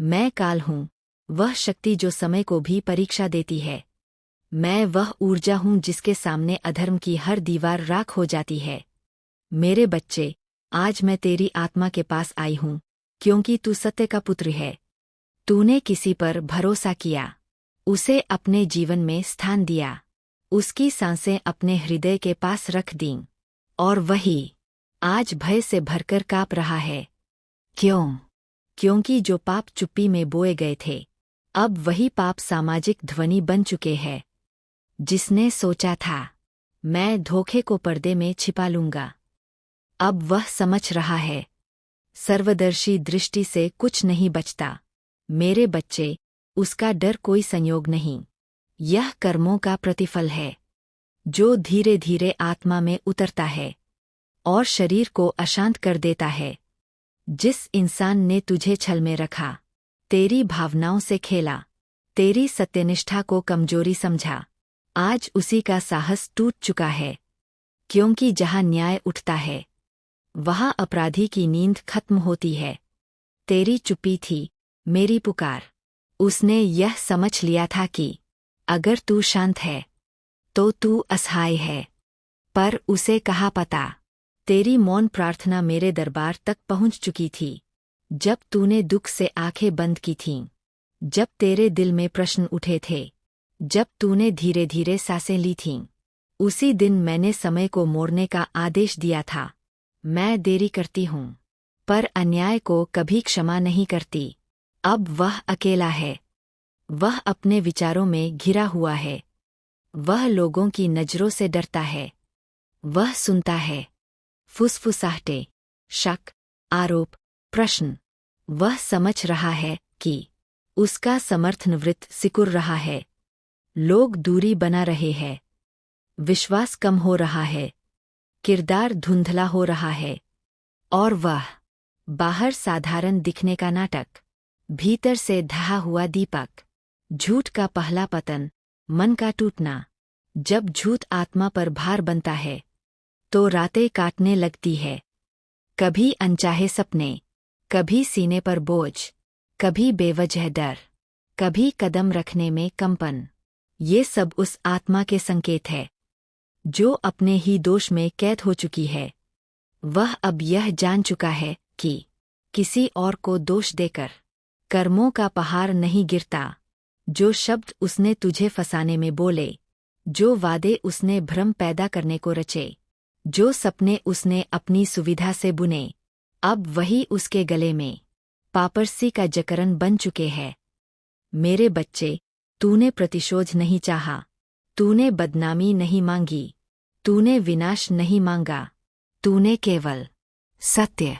मैं काल हूँ, वह शक्ति जो समय को भी परीक्षा देती है। मैं वह ऊर्जा हूँ जिसके सामने अधर्म की हर दीवार राख हो जाती है। मेरे बच्चे, आज मैं तेरी आत्मा के पास आई हूँ, क्योंकि तू सत्य का पुत्र है। तूने किसी पर भरोसा किया, उसे अपने जीवन में स्थान दिया, उसकी सांसें अपने हृदय के पास रख दीं, और वही आज भय से भरकर काँप रहा है। क्यों? क्योंकि जो पाप चुप्पी में बोए गए थे, अब वही पाप सामाजिक ध्वनि बन चुके हैं। जिसने सोचा था, मैं धोखे को पर्दे में छिपा लूंगा, अब वह समझ रहा है, सर्वदर्शी दृष्टि से कुछ नहीं बचता। मेरे बच्चे, उसका डर कोई संयोग नहीं, यह कर्मों का प्रतिफल है, जो धीरे धीरे आत्मा में उतरता है और शरीर को अशांत कर देता है। जिस इंसान ने तुझे छल में रखा, तेरी भावनाओं से खेला, तेरी सत्यनिष्ठा को कमजोरी समझा, आज उसी का साहस टूट चुका है। क्योंकि जहां न्याय उठता है, वहां अपराधी की नींद खत्म होती है। तेरी चुप्पी थी मेरी पुकार। उसने यह समझ लिया था कि अगर तू शांत है, तो तू असहाय है। पर उसे कहा पता, तेरी मौन प्रार्थना मेरे दरबार तक पहुंच चुकी थी। जब तूने दुख से आंखें बंद की थीं, जब तेरे दिल में प्रश्न उठे थे, जब तूने धीरे धीरे सांसें ली थीं, उसी दिन मैंने समय को मोड़ने का आदेश दिया था। मैं देरी करती हूँ, पर अन्याय को कभी क्षमा नहीं करती। अब वह अकेला है, वह अपने विचारों में घिरा हुआ है, वह लोगों की नज़रों से डरता है, वह सुनता है फुसफुसाहटे, शक, आरोप, प्रश्न। वह समझ रहा है कि उसका समर्थन वृत्त सिकुड़ रहा है, लोग दूरी बना रहे हैं, विश्वास कम हो रहा है, किरदार धुंधला हो रहा है, और वह बाहर साधारण दिखने का नाटक, भीतर से ढहा हुआ दीपक। झूठ का पहला पतन, मन का टूटना। जब झूठ आत्मा पर भार बनता है, तो रातें काटने लगती है। कभी अनचाहे सपने, कभी सीने पर बोझ, कभी बेवजह डर, कभी कदम रखने में कंपन। ये सब उस आत्मा के संकेत है, जो अपने ही दोष में कैद हो चुकी है। वह अब यह जान चुका है कि किसी और को दोष देकर कर्मों का पहाड़ नहीं गिरता। जो शब्द उसने तुझे फंसाने में बोले, जो वादे उसने भ्रम पैदा करने को रचे, जो सपने उसने अपनी सुविधा से बुने, अब वही उसके गले में पापरसी का जकरन बन चुके हैं। मेरे बच्चे, तूने प्रतिशोध नहीं चाहा, तूने बदनामी नहीं मांगी, तूने विनाश नहीं मांगा, तूने केवल सत्य